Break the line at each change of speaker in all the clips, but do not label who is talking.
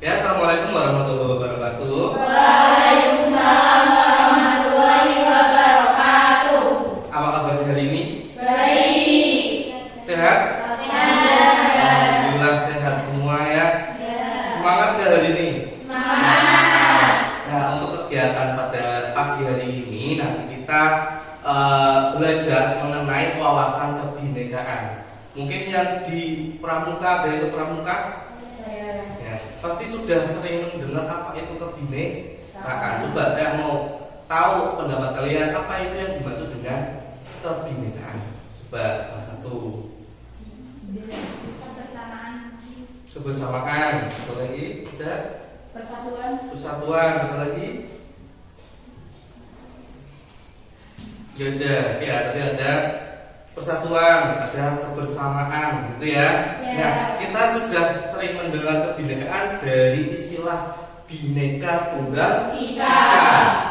Ya, assalamualaikum warahmatullahi wabarakatuh.
Waalaikumsalam warahmatullahi wabarakatuh.
Apa kabar hari ini?
Baik.
Sehat?
Sehat.
Alhamdulillah sehat semua ya. Semangat ya hari ini?
Semangat.
Nah, untuk kegiatan pada pagi hari ini nanti kita belajar mengenai wawasan kebinekaan. Mungkin yang di pramuka, ada itu pramuka?
Saya.
Ya, pasti sudah sering mendengar apa itu kebinekaan. Coba saya mau tahu pendapat kalian, apa itu yang dimaksud dengan kebinekaan. Coba salah satu. Kebersamaan. Apa lagi? Udah? Persatuan. Apa lagi? Ya, tadi ada persatuan, ada kebersamaan, gitu ya. Nah, kita sudah sering mendengar kebinekaan dari istilah Bhinneka Tunggal Ika.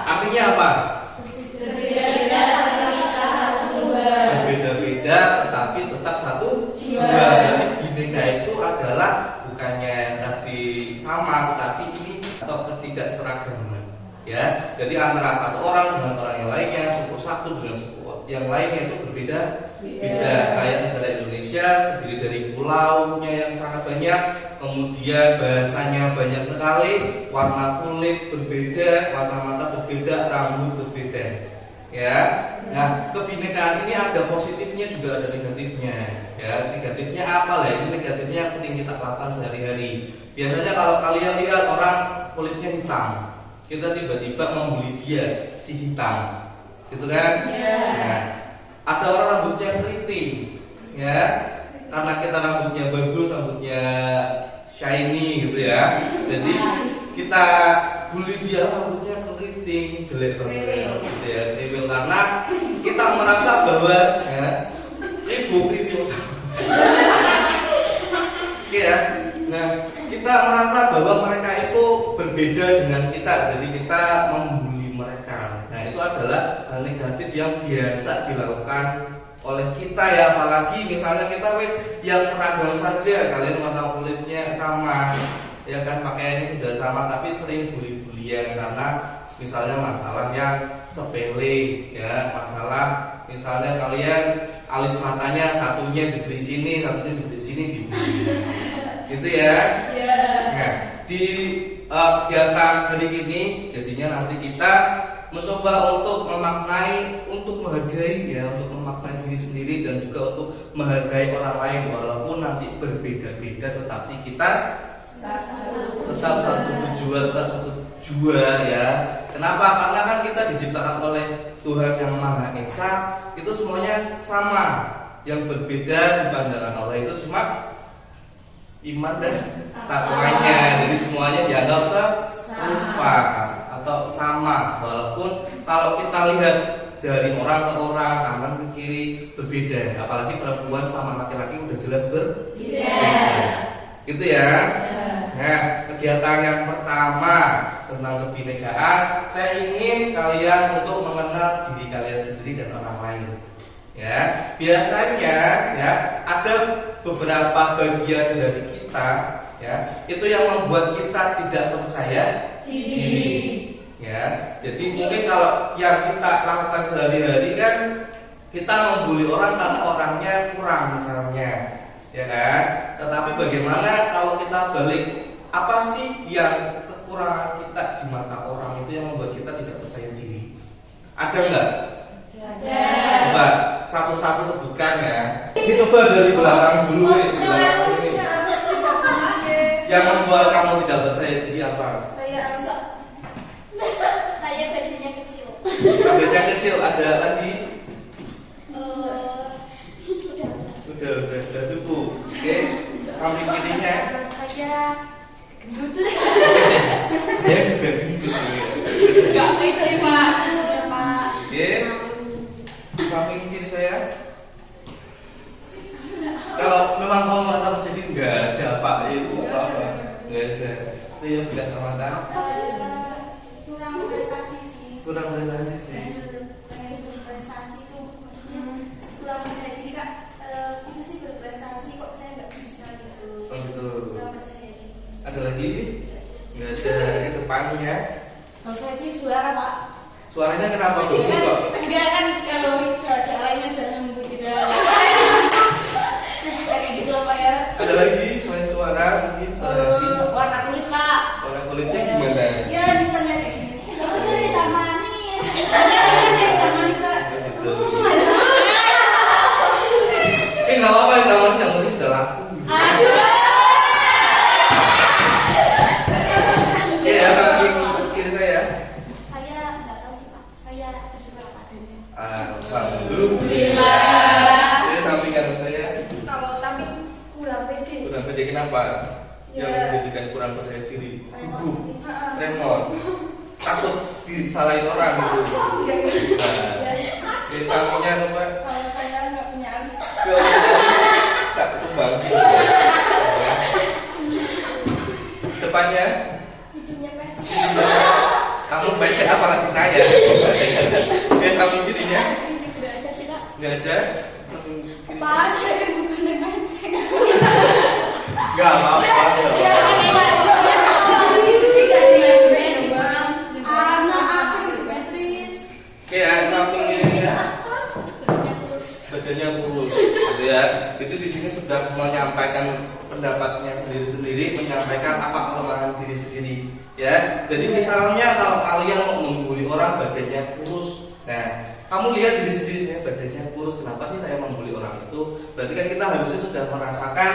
Artinya apa?
Berbeda-beda tetapi satu jiwa.
Berbeda-beda tetapi tetap satu jiwa. Jadi Bhinneka itu adalah bukannya tadi sama, tetapi ini atau ketidakseragaman. Ya, jadi antara satu orang dengan orang yang lainnya, suku satu dengan suku yang lainnya itu berbeda-beda. Kayak negara Indonesia terdiri dari pulaunya yang sangat banyak, kemudian bahasanya banyak sekali, warna kulit berbeda, warna mata berbeda, rambut berbeda. Ya, nah kebinekaan ini ada positifnya juga ada negatifnya. Ya, negatifnya apa lah? Ini negatifnya yang sering kita lakukan sehari-hari. Biasanya kalau kalian lihat orang kulitnya hitam, kita tiba-tiba membuli dia si hitam, gitu kan? Nah, ada orang rambutnya keriting, ya, karena kita rambutnya bagus, rambutnya shiny, gitu ya. Jadi kita bully dia rambutnya keriting, jelek banget, gitu ya, kriwil, karena kita merasa bahwa ya, kriwil sama. Oke ya. Nah, kita merasa bahwa mereka itu berbeda dengan kita, jadi kita membuli mereka. Nah, itu adalah hal negatif yang biasa dilakukan oleh kita ya, apalagi misalnya kita yang seragam saja, kalian warna kulitnya sama, ya kan, pakaiannya sudah sama, tapi sering bully-bulian karena misalnya masalah yang sepele, ya, masalah misalnya kalian alis matanya satunya diberi sini, satunya diberi sini, dibully. Gitu ya. Nah, di kegiatan hari ini jadinya nanti kita mencoba untuk memaknai, untuk menghargai ya, untuk memaknai diri sendiri dan juga untuk menghargai orang lain walaupun nanti berbeda-beda, tetapi kita tetap satu tujuan, tetap satu jua ya. Kenapa? Karena kan kita diciptakan oleh Tuhan yang Maha Esa, itu semuanya sama. Yang berbeda di pandangan Allah itu cuma iman dan takwanya. Jadi semuanya dianggap serupa atau sama, walaupun kalau kita lihat dari orang ke orang, kanan ke kiri berbeda. Apalagi perempuan sama laki-laki udah jelas berbeda. Gitu ya. Nah, kegiatan yang pertama tentang kebinekaan, saya ingin kalian untuk mengenal diri kalian sendiri dan orang lain. Ya, biasanya ya ada beberapa bagian dari kita ya, itu yang membuat kita tidak percaya diri. Ya, jadi mungkin kalau yang kita lakukan sehari-hari kan kita membuli orang karena orangnya kurang misalnya, ya kan? Tetapi bagaimana kalau kita balik, apa sih yang kekurangan kita di mata orang itu yang membuat kita tidak percaya diri? Ada nggak?
Ada.
Coba satu-satu sebutkan ya. Ini coba dari belakang dulu. Yang membuat kamu tidak percaya diri apa?
Saya badannya kecil.
Badannya kecil, ada lagi? Udah cukup. Oke, samping kirinya.
Saya gendut.
Saya juga gendut.
Gak cerita ya Pak.
Oke, samping kiri saya. Kalau memang kamu merasa percaya diri, nggak ada Pak, Ibu, apa? Nggak ada. Itu yang tidak sama kan?
Kurang prestasi sih.
Kurang prestasi sih.
Pengen berprestasi tuh, maksudnya kurang percaya diri Kak. Itu sih berprestasi kok saya nggak bisa gitu.
Oh gitu.
Kurang percaya diri.
Ada lagi? Kamunya?
Kalau saya sih suara, Pak.
Suaranya kenapa tuh?
Enggak kan kalau cewek-cewek lainnya jarang begitu. Kayak gitu loh, Pak ya.
Ada lagi selain suara mungkin suara hati.
Warna kulit, Pak.
Warna kulitnya gimana?
Ya, hitamnya kayak gini.
Kamu cerita manis.
Hitam manis, Pak.
Gitu. Nggak apa-apa yang taman yang penting sudah laku.
Aduh.
Iya, samping kiri saya.
Saya nggak tahu sih Pak. Saya bersuka apa adanya.
Alhamdulillah. Ini samping kanan saya.
Kalau tapi kurang pede.
Udah pede kenapa?
Ya.
Yang menjadikan kurang percaya diri. Gugup,
Heeh.
tremor, takut disalahin orang gitu.
Enggak gitu.
Nah, di sampingnya coba.
Kalau saya nggak punya alis.
Tak sumbang. Depannya.
Hidungnya pesek.
Kamu pesek apalagi saya. Ya samping kirinya
Tidak ada sih, Pak.
nggak ada. Samping kiri.
Pak, saya kan bukan ngecek.
Nggak apa-apa.
Anak aku sih simetris.
Oke ya, samping kirinya badannya kurus, gitu ya. Itu di sini sudah menyampaikan pendapatnya sendiri-sendiri, menyampaikan apa kelemahan diri sendiri, ya. Jadi misalnya kalau kalian mau membuli orang badannya kurus, nah kamu lihat diri sendiri, saya badannya kurus, kenapa sih saya membuli orang itu? Berarti kan kita harusnya sudah merasakan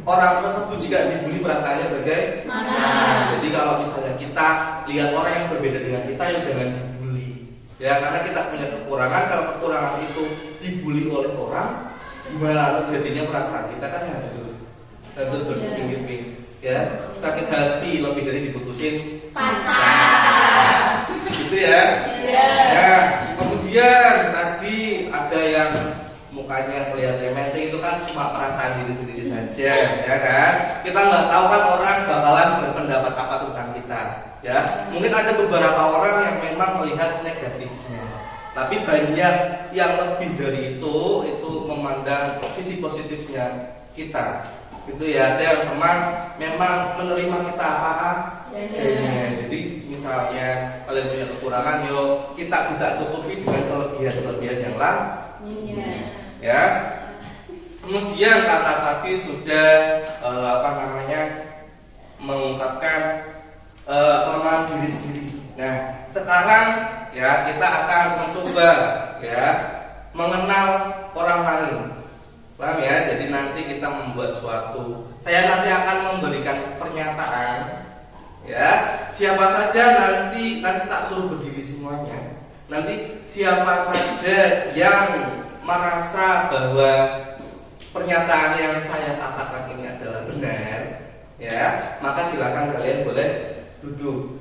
orang tersebut jika dibully perasaannya bagaimana. Nah, jadi kalau misalnya kita lihat orang yang berbeda dengan kita, ya jangan dibully, ya, karena kita punya kekurangan. Kalau kekurangan itu dibully oleh orang, gimana terjadinya perasaan kita kan harus berpikir-pikir, ya, sakit hati lebih dari diputusin
Pacar.
gitu ya. Ya, kemudian tadi ada yang mukanya kelihatan meceng, itu kan cuma perasaan diri sendiri saja, ya kan. Kita nggak tahu kan orang bakalan berpendapat apa tentang kita, ya. Mungkin ada beberapa orang yang memang melihat negatifnya, tapi banyak yang lebih dari itu memandang sisi positifnya kita, gitu ya. Ada yang teman memang menerima kita apa adanya. Jadi misalnya kalian punya kekurangan, yo kita bisa tutupi dengan kelebihan yang lainnya, ya. Kemudian kata tadi sudah mengungkapkan kelemahan diri sendiri. Nah, sekarang ya kita akan mencoba ya mengenal orang lain. Paham ya? Jadi nanti kita membuat suatu, saya nanti akan memberikan pernyataan, ya. Siapa saja nanti tak suruh berdiri semuanya. Nanti siapa saja yang merasa bahwa pernyataan yang saya katakan ini adalah benar, ya, maka silakan kalian boleh duduk.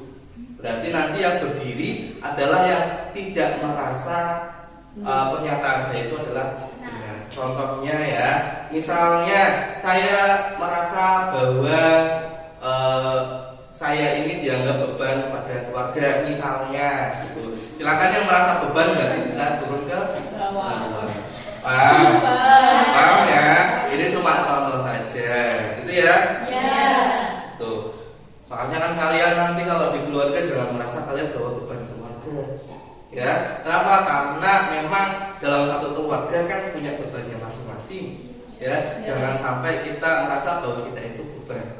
Berarti nanti yang berdiri adalah yang tidak merasa pernyataan saya itu adalah benar. Contohnya ya, misalnya saya merasa bahwa saya ini dianggap beban pada keluarga, misalnya gitu. Silakan yang merasa beban berarti bisa turun ke bawah. Paham ya? Ini cuma contoh saja, gitu ya. Tuh. Soalnya kan kalian nanti kalau di keluarga jangan merasa kalian bawa beban keluarga, ya. Kenapa? Karena memang dalam satu keluarga kan punya bebannya masing-masing, ya. Jangan sampai kita merasa bahwa kita itu beban,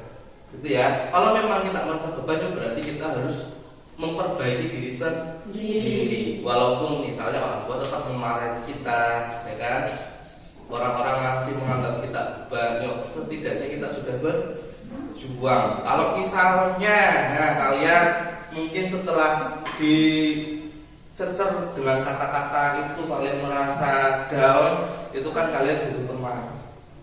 gitu ya. Kalau memang kita merasa beban, berarti kita harus memperbaiki diri sendiri. Walaupun misalnya orang tua tetap memarahi kita, ya kan. Orang-orang masih menganggap kita beban, setidaknya kita sudah berjuang. Kalau misalnya, nah kalian mungkin setelah dicecer dengan kata-kata itu kalian merasa down, itu kan kalian butuh teman,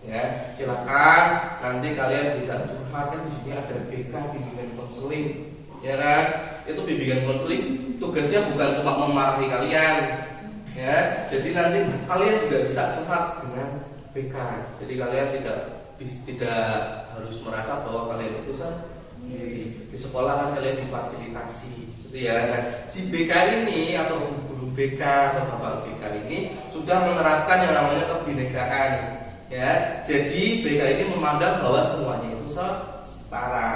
ya. Silakan nanti kalian bisa curhat, kan di sini ada BK, bimbingan konseling, ya kan. Itu bimbingan konseling tugasnya bukan cuma memarahi kalian, ya. Jadi nanti kalian juga bisa curhat dengan BK. Jadi kalian tidak harus merasa bahwa kalian itu sendiri. Di sekolah kan kalian difasilitasi, gitu ya. Nah, si BK ini atau guru BK atau bapak BK ini sudah menerapkan yang namanya kebinekaan, ya. Jadi BK ini memandang bahwa semuanya itu setara,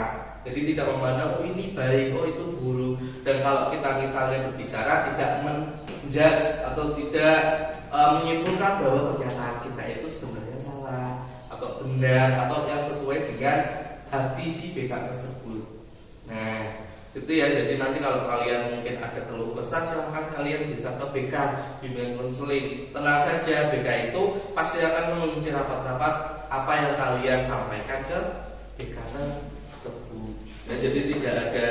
Jadi tidak memandang oh ini baik, oh itu buruk. Dan kalau kita misalnya berbicara tidak menjudge atau tidak menyimpulkan bahwa pernyataan kita itu sebenarnya salah atau benar atau yang sesuai dengan hati si BK tersebut. Nah, itu ya. Jadi nanti kalau kalian mungkin ada keluh kesah, silahkan kalian bisa ke BK bimbingan konseling. Tenang saja, BK itu pasti akan mengunci rapat-rapat apa yang kalian sampaikan ke BK tersebut. Nah, jadi tidak ada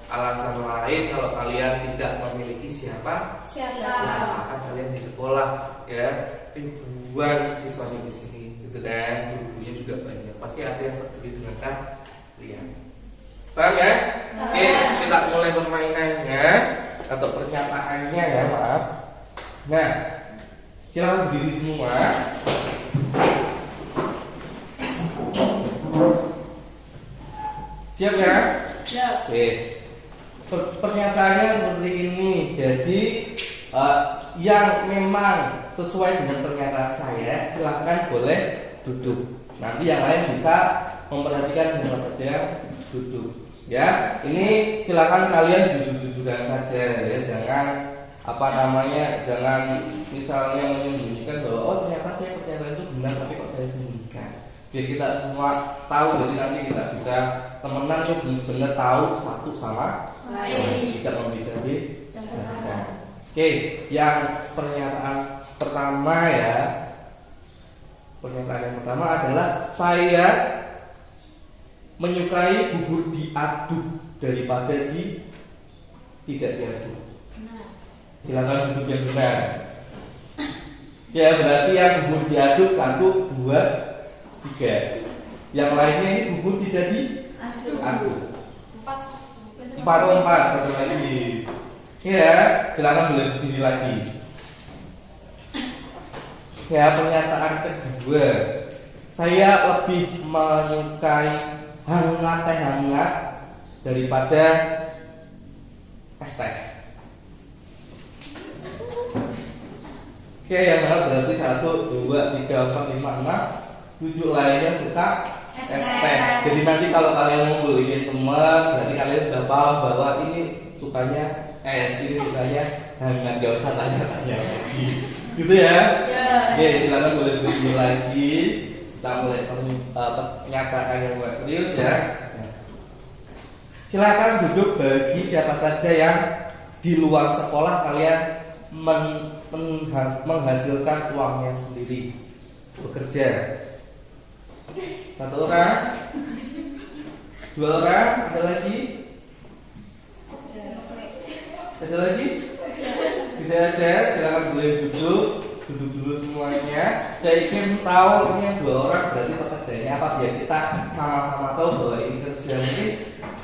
alasan lain kalau kalian tidak memiliki siapa akan kalian di sekolah ya. Ribuan siswanya di sini gitu, dan gurunya juga banyak, pasti ada yang peduli dengan kalian. Paham ya? Oke, kita mulai permainannya atau pernyataannya ya, maaf. Nah, silakan berdiri semua. Siap ya?
Siap.
Oke. Pernyataannya seperti ini. Jadi yang memang sesuai dengan pernyataan saya, silahkan boleh duduk. Nanti yang lain bisa memperhatikan siapa saja duduk. Ya, ini silakan kalian jujur-jujuran saja ya, jangan jangan misalnya menyembunyikan bahwa oh ternyata saya pernyataan itu benar tapi kok saya sembunyikan. Biar kita semua tahu, jadi nanti kita bisa temenan yuk benar tahu satu sama lain, tidak membeda-bedakan. Oke, yang pernyataan pertama ya. Pernyataan yang pertama adalah saya menyukai bubur diaduk daripada tidak diaduk. Silakan duduk yang benar. Ya, berarti yang bubur diaduk 1, 2, 3. Yang lainnya ini bubur tidak diaduk. 4, 4, satu lagi. Ya, silakan boleh berdiri lagi. Ya, pernyataan kedua, saya lebih menyukai teh hangat daripada es teh. Oke, yang mana berarti 1, 2, 3, 4, 5, 6, 7 lainnya suka es teh. Jadi nanti kalau kalian mau beliin teman, berarti kalian sudah paham bahwa ini sukanya es, ini sukanya hangat, gak usah tanya-tanya lagi. Gitu ya? Oke, silakan boleh berdiri lagi. Kita mulai pernyataan yang buat serius ya. Silakan duduk bagi siapa saja yang di luar sekolah kalian menghasilkan uangnya sendiri, bekerja. 1 orang, 2 orang, ada lagi? Ada lagi? Tidak ada, silakan boleh duduk dulu semuanya. Saya ingin tahu ini yang 2 orang berarti pekerjaannya apa, biar kita sama-sama tahu bahwa ini kerja. Mungkin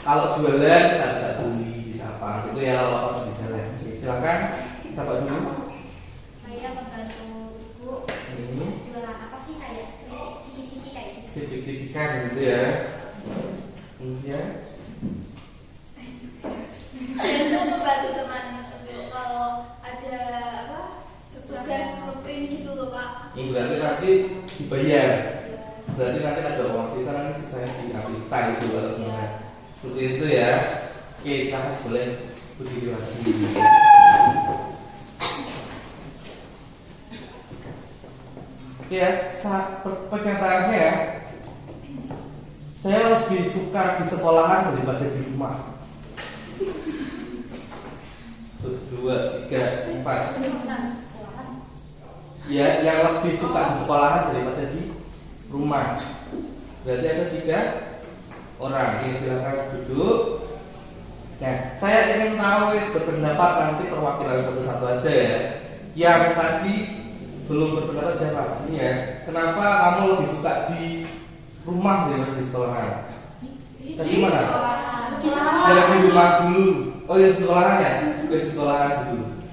kalau jualan kita bisa beli, bisa apa gitu ya, kalau pas bisa lah. Silakan, siapa dulu?
Saya membantu ibu jualan apa sih, kayak ciki-ciki kayak gitu.
Ciki-cikikan gitu ya. Kemudian
saya tuh membantu teman kalau ada apa tugas ngeprint gitu loh Pak.
berarti nanti dibayar. Berarti nanti ada uang sisa, nanti saya diambil itu kalau seperti itu ya. Oke, kita boleh berdiri lagi. Oke ya, pernyataannya ya, saya lebih suka di sekolahan daripada di rumah. 2, 3, 4. Ya, yang lebih suka di sekolahan daripada di rumah. Berarti ada 3 orang. Ini silakan duduk. Nah, saya ingin tahu berpendapat nanti perwakilan satu-satu aja ya. Yang tadi belum berpendapat siapa? Ini ya. Kenapa kamu lebih suka di rumah daripada di sekolahan? Tadi mana? Jangan di rumah dulu. Oh ya, di sekolahan ya? Di sekolahan dulu.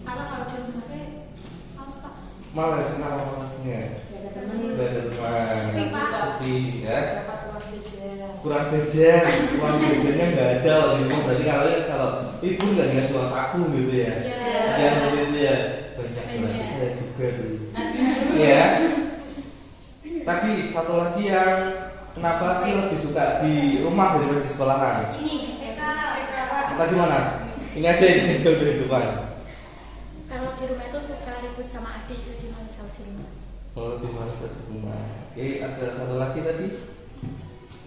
Karena kalau di rumah harus Pak.
Malas, kenapa malasnya? Gak ada teman. Sepi ya. Kurang jajan, uang jajannya nggak ada di rumah. Berarti kalau ibu nggak dikasih uang saku gitu ya? Yang begitu ya, banyak banget. Saya juga dulu. Ya. Tadi satu lagi yang kenapa sih lebih suka di rumah daripada di sekolahan?
Ini kita
Apa di mana? Ini aja ini kehidupan.
Kalau di rumah itu suka ribut sama adik, jadi malas di rumah.
Oh, lebih males di rumah. Oke, ada lagi tadi.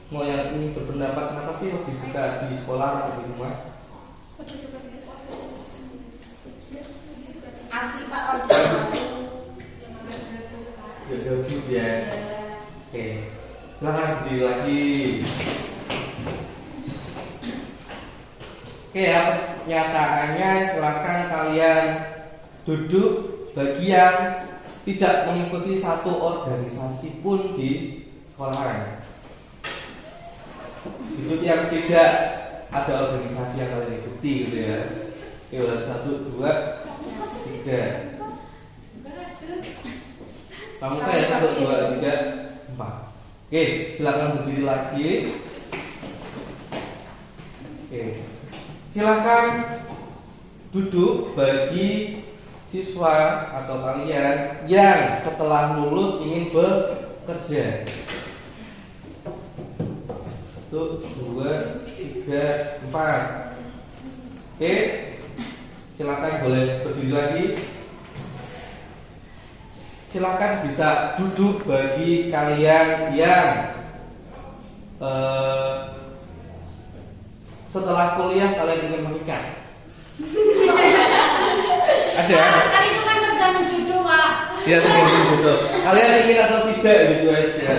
Mau yang ini berpendapat kenapa sih lebih suka di sekolah atau di rumah?
Lebih suka di sekolah.
asik Pak kalau di
Ya gabut ya. Oke, silahkan berdiri lagi. Oke ya, nyatakannya silakan kalian duduk bagi yang tidak mengikuti satu organisasi pun di sekolahan. Itu yang tidak ada organisasi yang kalian ikuti gitu ya. Oke, udah 1, 2, 3. Kamu kayak 1, 2, 3, 4. Oke, silakan berdiri lagi. Oke, silakan duduk bagi siswa atau kalian yang setelah lulus ingin bekerja. 1, 2, 3, 4. Oke, silakan boleh berdiri lagi. Silakan bisa duduk bagi kalian yang setelah kuliah kalian ingin menikah. Ada?
Kan itu kan tergantung jodoh, Pak.
Ya tergantung jodoh. Kalian ingin atau tidak gitu aja.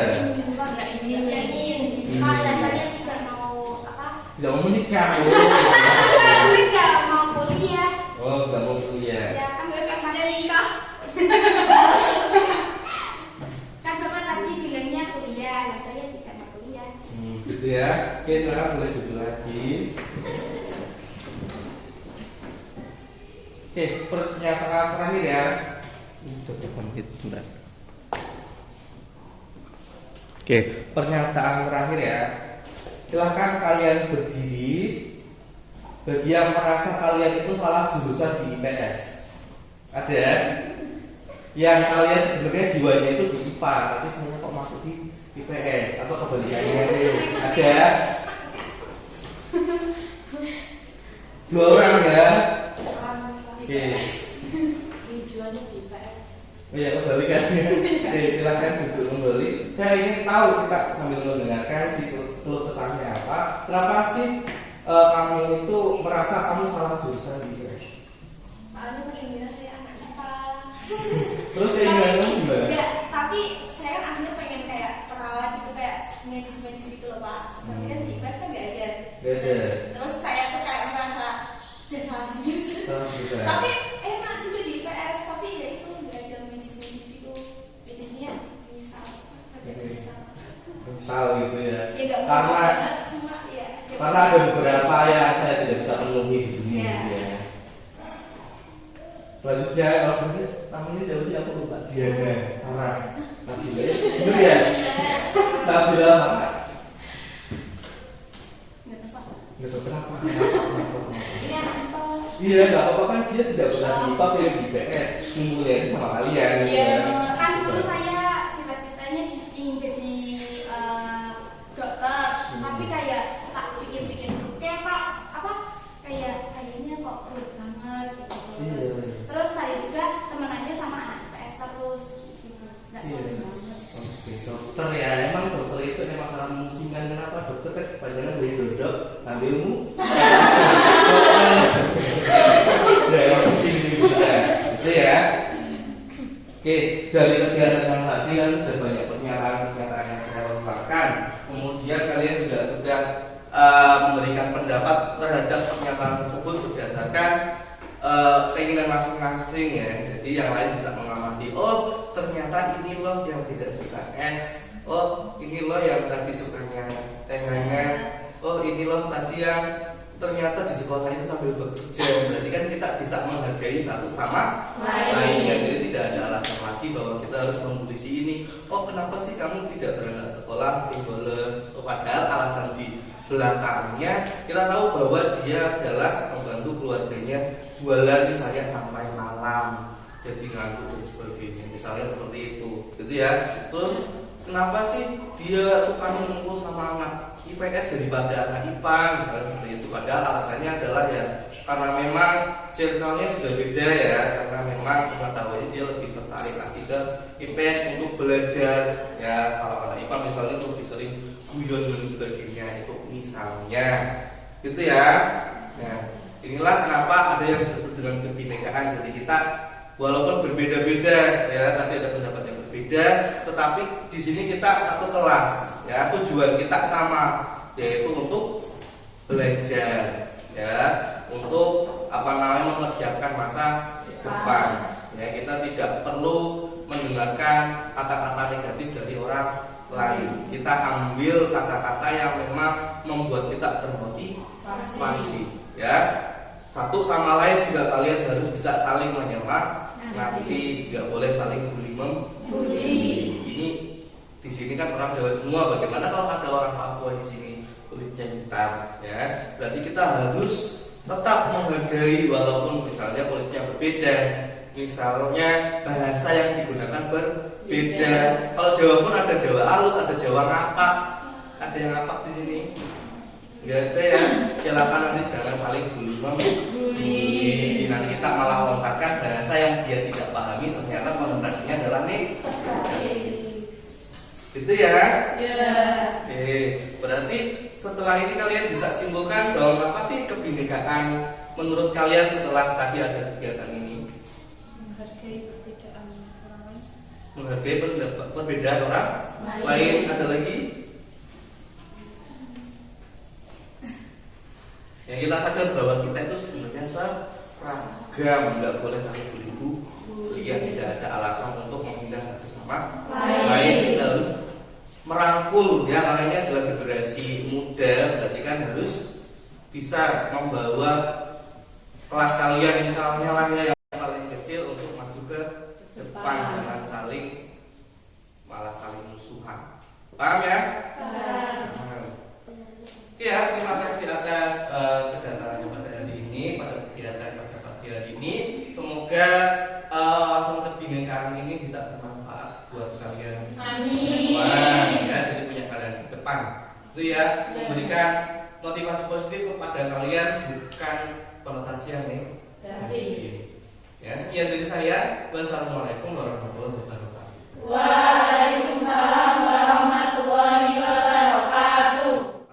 Enggak ingin.
kalau dasarnya sih nggak mau apa
Tidak mau menikah.
nggak mau kuliah
Oh, nggak mau kuliah.
ya kan katanya nikah kan bapak tadi bilangnya kuliah lah saya tidak mau kuliah
Gitu ya. Oke, silakan boleh duduk lagi. Oke, pernyataan terakhir ya. Udah berapa menit? Bentar. Oke, pernyataan terakhir ya. Silahkan kalian berdiri bagi yang merasa kalian itu salah jurusan di IPS. Ada? Yang kalian sebenarnya jiwanya itu di IPA, tapi saya kok masuk di IPS atau kebalikannya? Ada? 2 orang ya? Oke.
Tujuannya di PS.
Oh ya, kebalikannya. Oke, silakan duduk kembali. Saya ingin tahu, kita sambil mendengarkan si keluh kesahnya apa. Kenapa sih kamu itu merasa kamu salah jurusan di IPS?
soalnya paling bilang saya anak IPA
Terus keinginanmu gimana?
enggak tapi saya kan aslinya pengen kayak perawat gitu kayak medis gitu loh Pak tapi kan di IPS kan nggak ada
Nggak ada.
terus saya tuh kayak merasa ya salah jurusan
Salah jurusan.
tapi enak juga di IPS tapi ya itu nggak ada medis gitu jadinya misal ada misal
Misal gitu ya.
ya nggak misal
Karena
banget cuma ya
karena ada beberapa yang saya tidak bisa penuhi di sini.
Iya.
Ya. Selanjutnya, namanya siapa sih? Aku lupa. Diana. Karena Nabila. Itu ya. Nabila apa?
nggak tahu Pak
Nggak tahu kenapa.
ini anak IPA
Iya, nggak apa-apa kan dia tidak pernah di IPA, pilih di IPS. Kumpulnya sama kalian. gitu
Iya.
kan.
kan dulu saya cita-citanya ingin jadi dokter tapi kayak tak pikir-pikir kayak Pak apa kayaknya kok perlu banget gitu
Iya.
terus saya juga temenannya sama anak IPS terus gitu nggak
Iya.
seru banget
Oke, dokter ya. Emang dokter itu memang sangat memusingkan. Kenapa? Dokter kan kepanjangan dari dodok, ambilmu. Ya, emang pusing juga. Itu ya. Oke, dari kegiatan yang tadi kan sudah banyak pernyataan-pernyataan yang saya ungkapkan. Kemudian kalian juga sudah memberikan pendapat terhadap pernyataan tersebut berdasarkan keinginan masing-masing ya. Jadi yang lain bisa mengamati. Oh, ternyata ini loh yang tidak suka es. Oh, ini loh yang tadi sukanya teh hangat. Oh, ini loh tadi yang ternyata di sekolah itu sambil bekerja. Berarti kan kita bisa menghargai satu sama lain. Jadi tidak ada alasan lagi bahwa kita harus membuli si ini. Oh, kenapa sih kamu tidak berangkat sekolah, sering bolos? Oh, padahal alasan di belakangnya kita tahu bahwa dia adalah membantu keluarganya jualan misalnya sampai malam, jadi nganggur dan sebagainya, misalnya seperti itu, gitu ya. Terus kenapa sih dia suka ngumpul sama anak IPS daripada anak IPA misalnya seperti itu. Padahal alasannya adalah ya karena memang circle-nya sudah beda ya, karena memang pengetahuannya dia lebih tertarik lagi ke IPS untuk belajar ya. Kalau anak IPA misalnya lebih sering guyon dan sebagainya itu misalnya gitu ya. Nah inilah kenapa ada yang disebut dengan kebinekaan. Jadi kita walaupun berbeda-beda ya, tadi ada pendapat yang berbeda, tetapi di sini kita satu kelas ya, tujuan kita sama, yaitu untuk belajar ya, untuk mempersiapkan masa depan ya. Kita tidak perlu mendengarkan kata-kata negatif dari orang lain. Kita ambil kata-kata yang memang membuat kita termotivasi ya. Satu sama lain juga kalian harus bisa saling menyemangati, tidak boleh saling bully. Ini di sini kan orang Jawa semua. Bagaimana kalau ada orang Papua di sini kulitnya hitam ya? Berarti kita harus tetap menghargai walaupun misalnya kulitnya berbeda, misalnya bahasa yang digunakan berbeda. Kalau Jawa pun ada Jawa halus, ada Jawa ngapak. Ada yang ngapak di sini? Enggak ada ya. Silakan nanti jangan saling bully. Nanti kita malah melontarkan bahasa yang dia tidak pahami, ternyata konotasinya adalah negatif. Gitu ya?
Ya.
Berarti setelah ini kalian bisa simpulkan bahwa apa sih kebinekaan menurut kalian setelah tadi ada kegiatan ini?
Menghargai perbedaan orang lain.
Menghargai perbedaan orang lain. Ada lagi? Ya kita sadar bahwa kita itu sebenarnya seragam, nggak boleh saling bully. Ya tidak ada alasan untuk menghina satu sama lain. Kita harus merangkul ya, karena ini adalah generasi muda, berarti kan harus bisa membawa kelas kalian misalnya lah ya, yang paling kecil untuk maju ke depan, jangan malah saling musuhan. Paham ya? Oke ya, terima kasih atas kedatangannya pada hari ini, pada kegiatan pada pagi hari ini. Semoga wawasan kebinekaan ini bisa bermanfaat buat kalian.
Amin.
Ya, jadi punya kalian ke depan. Itu ya, memberikan motivasi positif kepada kalian, bukan konotasi yang negatif. Ya, sekian dari saya. Wassalamualaikum warahmatullahi wabarakatuh.